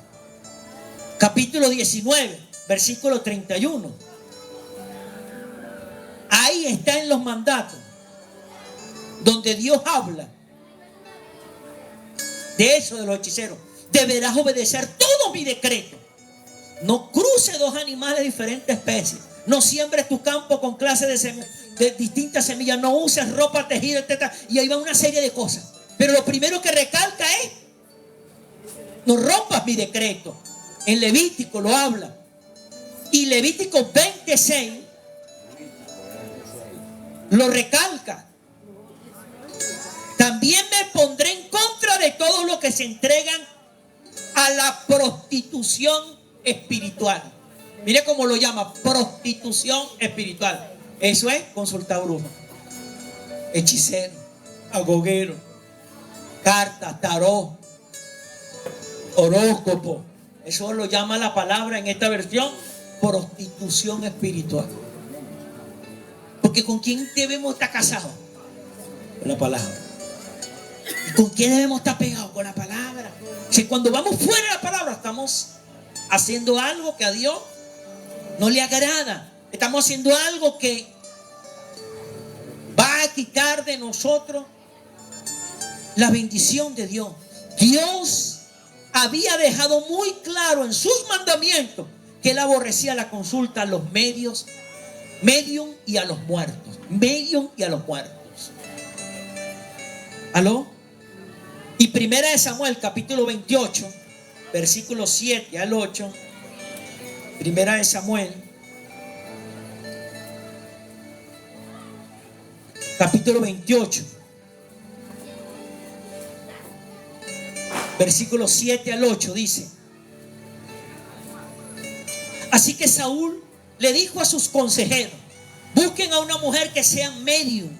Speaker 1: capítulo 19, versículo 31. Ahí está en los mandatos donde Dios habla de eso de los hechiceros. Deberás obedecer todo mi decreto. No cruce dos animales de diferentes especies. No siembres tu campo con clases de distintas semillas. No uses ropa tejida, etc. Y ahí va una serie de cosas. Pero lo primero que recalca es: no rompas mi decreto. En Levítico lo habla. Y Levítico 26 lo recalca. También me pondré en contra de todos los que se entregan a la prostitución espiritual. Mire cómo lo llama, prostitución espiritual. Eso es consultar brujas, hechiceros, agogueros, cartas, tarot, horóscopo. Eso lo llama la palabra en esta versión prostitución espiritual. Porque ¿con quién debemos estar casados? Con la palabra. ¿Y con quién debemos estar pegados? Con la palabra. Si cuando vamos fuera de la palabra estamos haciendo algo que a Dios no le agrada, estamos haciendo algo que va a quitar de nosotros la bendición de Dios. Dios había dejado muy claro en sus mandamientos que él aborrecía la consulta a los medium y a los muertos. Medium y a los muertos. ¿Aló? Y primera de Samuel, capítulo 28, versículos 7 al 8. Primera de Samuel, capítulo 28, versículos 7 al 8 dice: así que Saúl le dijo a sus consejeros: busquen a una mujer que sea medium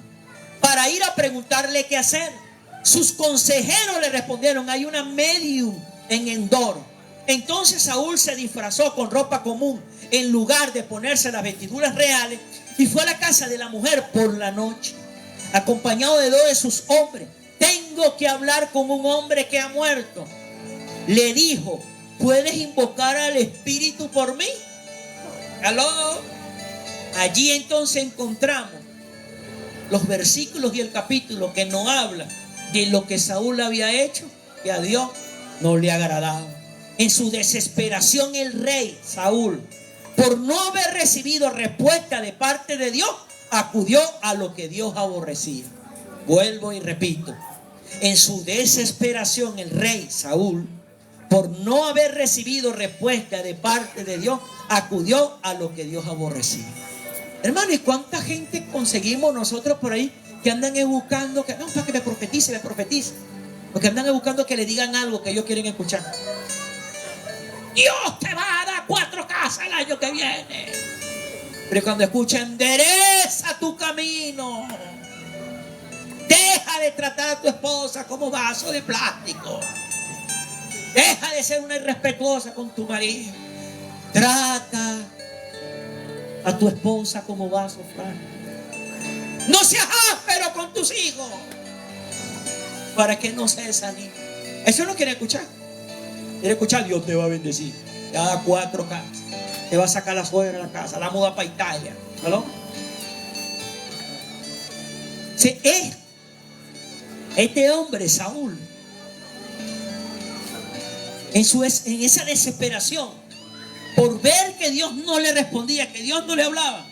Speaker 1: para ir a preguntarle qué hacer. Sus consejeros le respondieron: hay una medium en Endor. Entonces Saúl se disfrazó con ropa común en lugar de ponerse las vestiduras reales y fue a la casa de la mujer por la noche, acompañado de 2 de sus hombres. Tengo que hablar con un hombre que ha muerto. Le dijo: ¿puedes invocar al espíritu por mí? ¿Aló? Allí entonces encontramos los versículos y el capítulo que nos habla de lo que Saúl había hecho, que a Dios no le agradaba. En su desesperación, el rey Saúl, por no haber recibido respuesta de parte de Dios, acudió a lo que Dios aborrecía. Vuelvo y repito: en su desesperación, el rey Saúl, por no haber recibido respuesta de parte de Dios, acudió a lo que Dios aborrecía. Hermano, ¿y cuánta gente conseguimos nosotros por ahí que andan buscando que no, para que me profetice? Porque andan buscando que le digan algo que ellos quieren escuchar. Dios te va a dar 4 casas el año que viene. Pero cuando escuchan: endereza tu camino, deja de tratar a tu esposa como vaso de plástico, deja de ser una irrespetuosa con tu marido, trata a tu esposa como vaso frágil, no seas áspero con tus hijos, para que no se desanimen. Eso no quiere escuchar. Quiere escuchar: Dios te va a bendecir, te va a dar 4 casas, te va a sacar la suegra de la casa, la muda para Italia. ¿Aló? Este hombre Saúl, en esa desesperación por ver que Dios no le respondía, que Dios no le hablaba,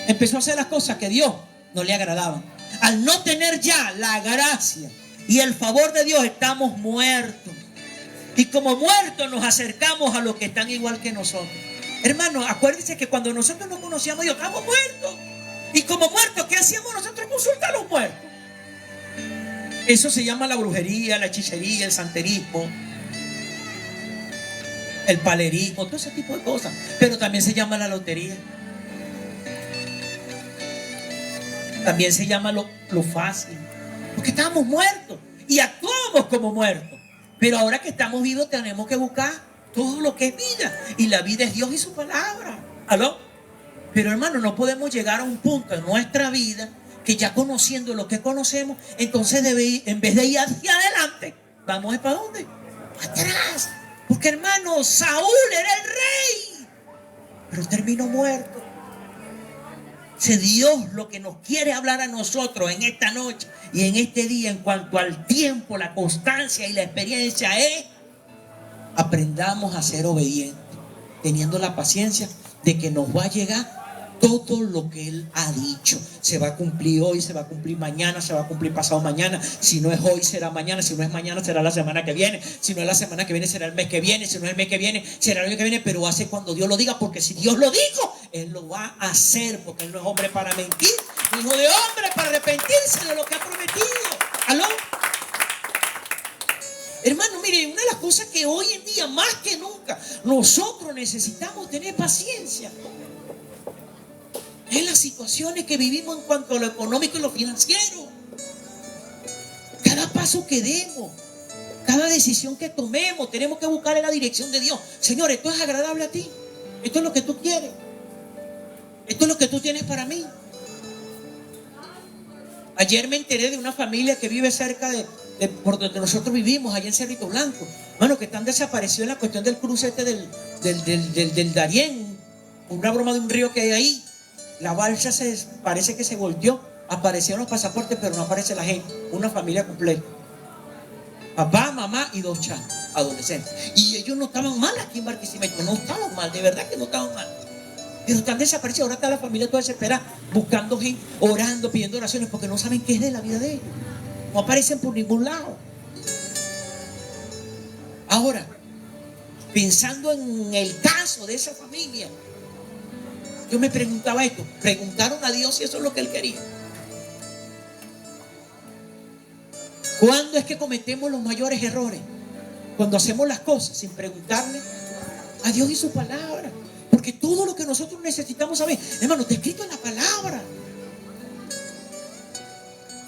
Speaker 1: empezó a hacer las cosas que Dios no le agradaban. Al no tener ya la gracia y el favor de Dios, estamos muertos. Y como muertos nos acercamos a los que están igual que nosotros. Hermanos, acuérdense que cuando nosotros no conocíamos a Dios, estamos muertos. Y como muertos, ¿qué hacíamos nosotros? Consultar a los muertos. Eso se llama la brujería, la hechicería, el santerismo, el palerismo, todo ese tipo de cosas. Pero también se llama la lotería. También se llama lo fácil. Porque estábamos muertos y actuamos como muertos. Pero ahora que estamos vivos tenemos que buscar todo lo que es vida. Y la vida es Dios y su palabra. ¿Aló? Pero hermano, no podemos llegar a un punto en nuestra vida que ya conociendo lo que conocemos, entonces en vez de ir hacia adelante, vamos para dónde? Para atrás. Porque hermano, Saúl era el rey, pero terminó muerto. Si Dios lo que nos quiere hablar a nosotros en esta noche y en este día en cuanto al tiempo, la constancia y la experiencia es: aprendamos a ser obedientes, teniendo la paciencia de que nos va a llegar todo lo que Él ha dicho. Se va a cumplir hoy, se va a cumplir mañana, se va a cumplir pasado mañana. Si no es hoy, será mañana. Si no es mañana, será la semana que viene. Si no es la semana que viene, será el mes que viene. Si no es el mes que viene, será el año que viene. Pero hace cuando Dios lo diga, porque si Dios lo dijo, Él lo va a hacer, porque Él no es hombre para mentir, ni hijo de hombre para arrepentirse de lo que ha prometido. ¿Aló? Hermano, mire, una de las cosas que hoy en día más que nunca nosotros necesitamos tener paciencia. en las situaciones que vivimos en cuanto a lo económico y lo financiero. Cada paso que demos, cada decisión que tomemos, tenemos que buscar en la dirección de Dios. Señor, esto es agradable a ti. Esto es lo que tú quieres. Esto es lo que tú tienes para mí. Ayer me enteré de una familia que vive cerca de por donde nosotros vivimos, allá en Cerrito Blanco. Mano, que están desaparecidos en la cuestión del cruce del Darién. Una broma de un río que hay ahí. La balsa parece que se volteó. Aparecieron los pasaportes, pero no aparece la gente. Una familia completa. Papá, mamá y 2 chamos, adolescentes. Y ellos no estaban mal aquí en Barquisimeto. No estaban mal, de verdad que no estaban mal. Pero están desaparecidos. Ahora está la familia toda desesperada, buscando gente, orando, pidiendo oraciones, porque no saben qué es de la vida de ellos. No aparecen por ningún lado. Ahora, pensando en el caso de esa familia, yo me preguntaba esto. Preguntaron a Dios si eso es lo que Él quería. ¿Cuándo es que cometemos los mayores errores? Cuando hacemos las cosas sin preguntarle a Dios y su palabra. Porque todo lo que nosotros necesitamos saber, hermano, está escrito en la palabra.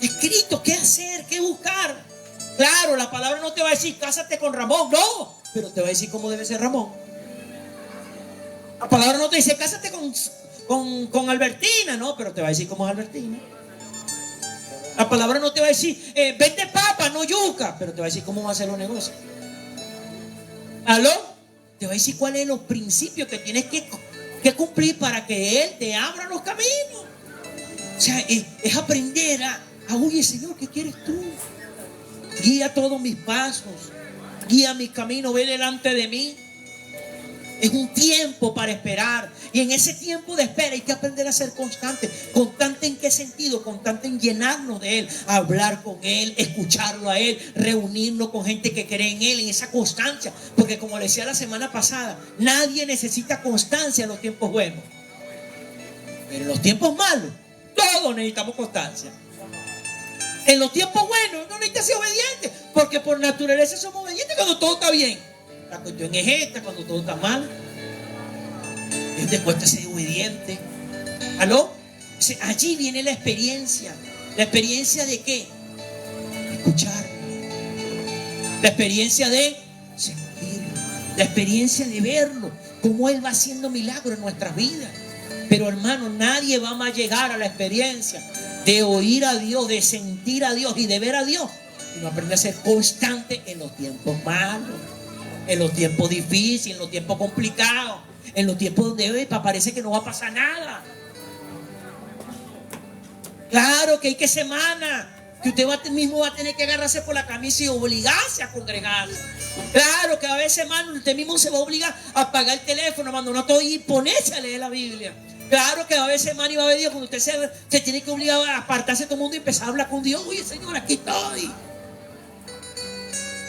Speaker 1: Escrito, qué hacer, qué buscar. Claro, la palabra no te va a decir cásate con Ramón, no, pero te va a decir cómo debe ser Ramón. La palabra no te dice cásate con Albertina, no, pero te va a decir cómo es Albertina. La palabra no te va a decir vende papa, no yuca, pero te va a decir cómo va a hacer los negocios. ¿Aló? Te va a decir cuáles son los principios que tienes que cumplir para que Él te abra los caminos. O sea, es aprender oye, Señor, ¿qué quieres tú? Guía todos mis pasos, guía mi camino, ve delante de mí. Es un tiempo para esperar. Y en ese tiempo de espera hay que aprender a ser constante. ¿Constante en qué sentido? Constante en llenarnos de Él, hablar con Él, escucharlo a Él, reunirnos con gente que cree en Él, en esa constancia. Porque como le decía la semana pasada, nadie necesita constancia en los tiempos buenos. Pero en los tiempos malos, todos necesitamos constancia. En los tiempos buenos no necesitas ser obediente, porque por naturaleza somos obedientes cuando todo está bien. La cuestión es esta, cuando todo está mal. Dios te cuesta ser obediente. ¿Aló? Allí viene la experiencia. ¿La experiencia de qué? Escuchar. La experiencia de sentir. La experiencia de verlo. Cómo Él va haciendo milagros en nuestras vidas. Pero hermano, nadie va a llegar a la experiencia de oír a Dios, de sentir a Dios y de ver a Dios. Y no aprende a ser constante en los tiempos malos, en los tiempos difíciles, en los tiempos complicados, en los tiempos donde parece que no va a pasar nada. Claro que hay que semana, que usted mismo va a tener que agarrarse por la camisa y obligarse a congregarse. Claro que a veces, hermano, usted mismo se va a obligar a apagar el teléfono, abandonar todo y ponerse a leer la Biblia. Claro que a veces, hermano, iba a ver Dios cuando usted se tiene que obligar a apartarse de todo el mundo y empezar a hablar con Dios. Oye, Señor, aquí estoy.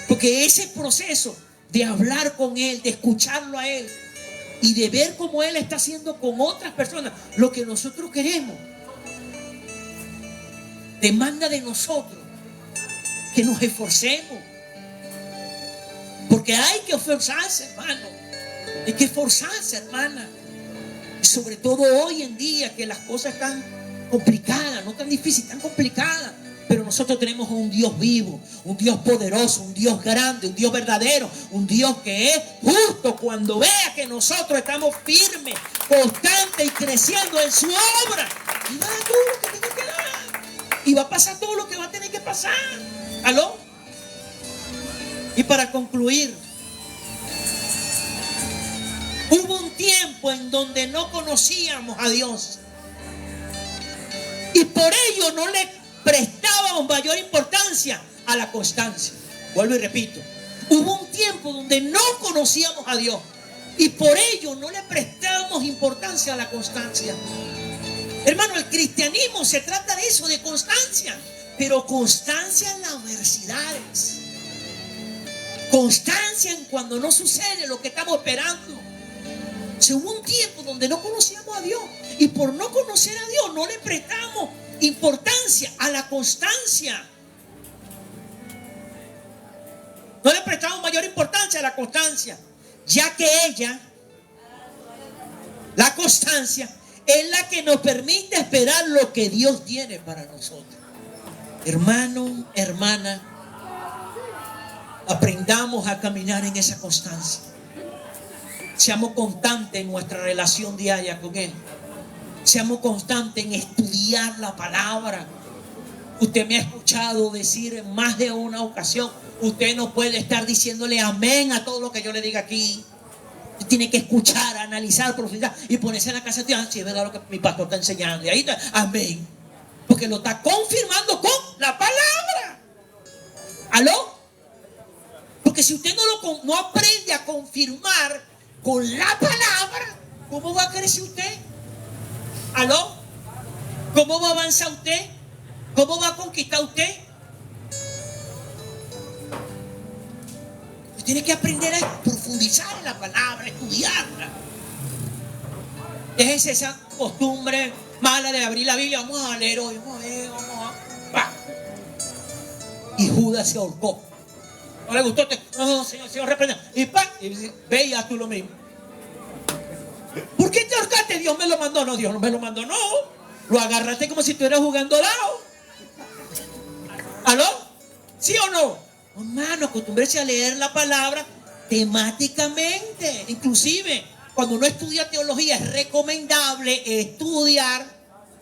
Speaker 1: Porque ese proceso de hablar con Él, de escucharlo a Él y de ver cómo Él está haciendo con otras personas lo que nosotros queremos, demanda de nosotros que nos esforcemos. Porque hay que esforzarse, hermano. Hay que esforzarse, hermana. Y sobre todo hoy en día que las cosas están complicadas, no tan difíciles, tan complicadas. Pero nosotros tenemos un Dios vivo, un Dios poderoso, un Dios grande, un Dios verdadero, un Dios que es justo cuando vea que nosotros estamos firmes, constantes y creciendo en su obra. Y va a dar todo lo que tenga que dar. Y va a pasar todo lo que va a tener que pasar. ¿Aló? Y para concluir, hubo un tiempo en donde no conocíamos a Dios. Y por ello no le prestábamos mayor importancia a la constancia. Vuelvo y repito, hubo un tiempo donde no conocíamos a Dios y por ello no le prestábamos importancia a la constancia. Hermano, el cristianismo se trata de eso, de constancia, pero constancia en las adversidades, constancia en cuando no sucede lo que estamos esperando. Hubo un tiempo donde no conocíamos a Dios y por no conocer a Dios no le prestamos importancia a la constancia. No le prestamos mayor importancia a la constancia, ya que la constancia, es la que nos permite esperar lo que Dios tiene para nosotros. Hermano, hermana, aprendamos a caminar en esa constancia. Seamos constantes en nuestra relación diaria con Él. Seamos constantes en estudiar la palabra. Usted me ha escuchado decir en más de una ocasión, usted no puede estar diciéndole amén a todo lo que yo le diga aquí. Usted tiene que escuchar, analizar, profundizar y ponerse en la casa de Dios. Sí, es verdad lo que mi pastor está enseñando. Y ahí está, amén. Porque lo está confirmando con la palabra. ¿Aló? Porque si usted no aprende a confirmar con la palabra, ¿cómo va a crecer usted? ¿Aló? ¿Cómo va a avanzar usted? ¿Cómo va a conquistar usted? Usted tiene que aprender a profundizar en la palabra, estudiarla. Déjense esa costumbre mala de abrir la Biblia. Vamos a leer hoy, vamos a ver, ¡pah! Y Judas se ahorcó. ¿No le gustó? No, Señor, reprenda. Y ¡pah! Y veías tú lo mismo. ¿Por qué te ahorcaste? Dios me lo mandó. No, Dios no me lo mandó, no. Lo agarraste como si estuvieras jugando dado. ¿Aló? ¿Sí o no? Hermano, acostúmbrese a leer la palabra temáticamente. Inclusive, cuando uno estudia teología, es recomendable estudiar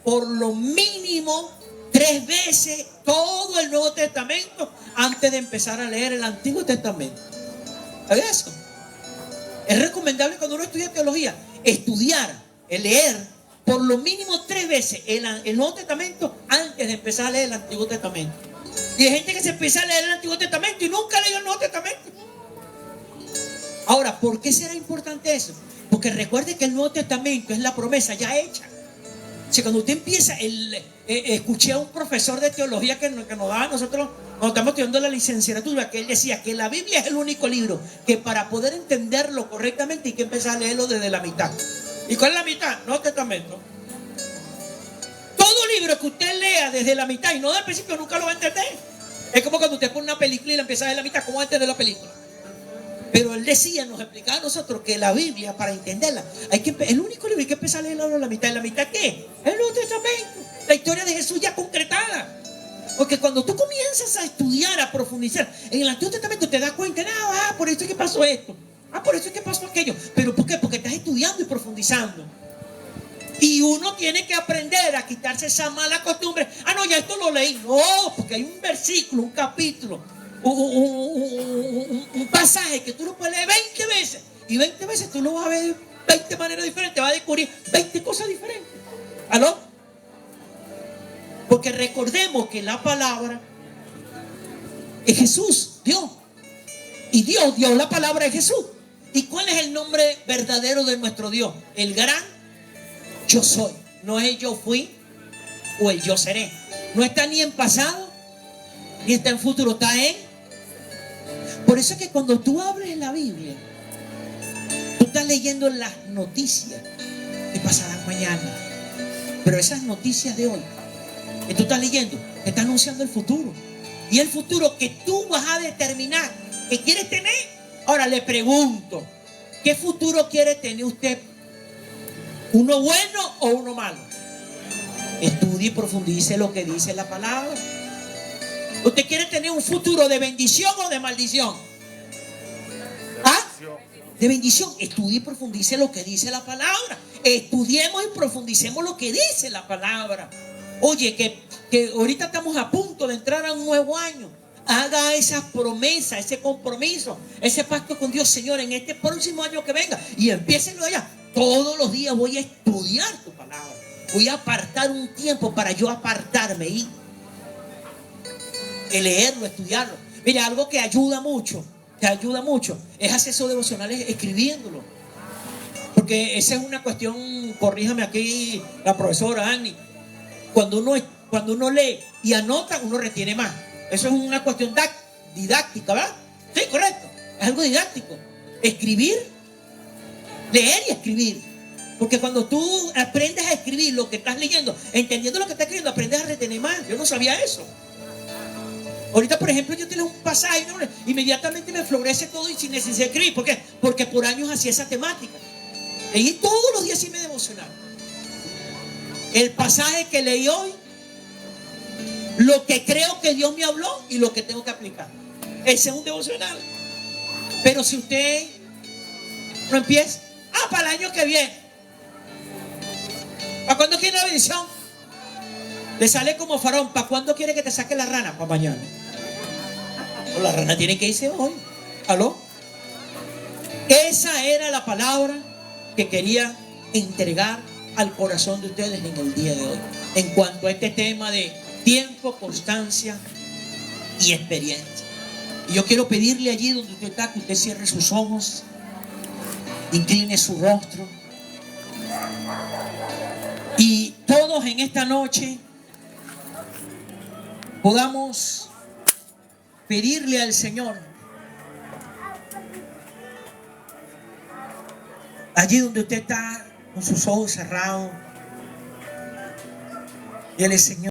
Speaker 1: por lo mínimo 3 veces todo el Nuevo Testamento antes de empezar a leer el Antiguo Testamento. ¿Sabes eso? Es recomendable cuando uno estudia teología estudiar, leer por lo mínimo 3 veces el Nuevo Testamento antes de empezar a leer el Antiguo Testamento. Y hay gente que se empieza a leer el Antiguo Testamento y nunca lee el Nuevo Testamento. Ahora, ¿por qué será importante eso? Porque recuerde que el Nuevo Testamento es la promesa ya hecha. O sea, cuando usted empieza, escuché a un profesor de teología que nos daba a nosotros, cuando estamos estudiando la licenciatura, que él decía que la Biblia es el único libro que para poder entenderlo correctamente hay que empezar a leerlo desde la mitad. ¿Y cuál es la mitad? Nuevo Testamento. Todo libro que usted lea desde la mitad y no del principio nunca lo va a entender. Es como cuando usted pone una película y la empieza a ver la mitad, ¿cómo va a entender la película? Pero él decía, nos explicaba a nosotros que la Biblia, para entenderla, el único libro hay que empezar a leerlo a la mitad. ¿Y la mitad qué? El Nuevo Testamento. La historia de Jesús ya concretada. Porque cuando tú comienzas a estudiar, a profundizar en el Antiguo Testamento, te das cuenta, por eso es que pasó esto. Por eso es que pasó aquello. ¿Pero por qué? Porque estás estudiando y profundizando. Y uno tiene que aprender a quitarse esa mala costumbre. No, ya esto lo leí. No, porque hay un versículo, un capítulo, un pasaje que tú lo puedes leer 20 veces. Y 20 veces tú lo vas a ver de 20 maneras diferentes. Vas a descubrir 20 cosas diferentes. ¿Aló? Porque recordemos que la palabra es Jesús, Dios. Y Dios dio la palabra de Jesús. ¿Y cuál es el nombre verdadero de nuestro Dios? El gran yo soy. No es el yo fui o el yo seré. No está ni en pasado ni está en futuro, está en. Por eso es que cuando tú abres la Biblia, tú estás leyendo las noticias que pasarán mañana. Pero esas noticias de hoy que tú estás leyendo te está anunciando el futuro. Y el futuro que tú vas a determinar que quieres tener. Ahora le pregunto, ¿qué futuro quiere tener usted? ¿Uno bueno o uno malo? Estudie y profundice lo que dice la palabra. ¿Usted quiere tener un futuro de bendición o de maldición? De bendición. Estudie y profundice lo que dice la palabra. Estudiemos y profundicemos lo que dice la palabra. Oye, que ahorita estamos a punto de entrar a un nuevo año. Haga esas promesas, ese compromiso, ese pacto con Dios. Señor, en este próximo año que venga, y empiécenlo allá. Todos los días voy a estudiar tu palabra. Voy a apartar un tiempo para yo apartarme y leerlo, estudiarlo. Mira, algo que ayuda mucho, es hacer esos devocionales escribiéndolo. Porque esa es una cuestión, corríjame aquí la profesora Annie. Cuando uno lee y anota, uno retiene más. Eso es una cuestión didáctica, ¿verdad? Sí, correcto. Es algo didáctico. Escribir, leer y escribir. Porque cuando tú aprendes a escribir lo que estás leyendo, entendiendo lo que estás escribiendo, aprendes a retener más. Yo no sabía eso. Ahorita, por ejemplo, yo tengo un pasaje, ¿no? Inmediatamente me florece todo y sin necesidad de escribir. ¿Por qué? Porque por años hacía esa temática. Leí todos los días y me devocionaba. el pasaje que leí hoy, lo que creo que Dios me habló y lo que tengo que aplicar. Ese es un devocional. Pero si usted no empieza, para el año que viene, ¿para cuándo quiere la bendición? Le sale como farón. ¿Para cuándo quiere que te saque la rana? Para mañana. O la rana tiene que irse hoy. ¿Aló? Esa era la palabra que quería entregar al corazón de ustedes en el día de hoy, en cuanto a este tema de tiempo, constancia y experiencia. Y yo quiero pedirle allí donde usted está, que usted cierre sus ojos, incline su rostro, y todos en esta noche podamos pedirle al Señor, allí donde usted está con sus ojos cerrados, dile: Señor,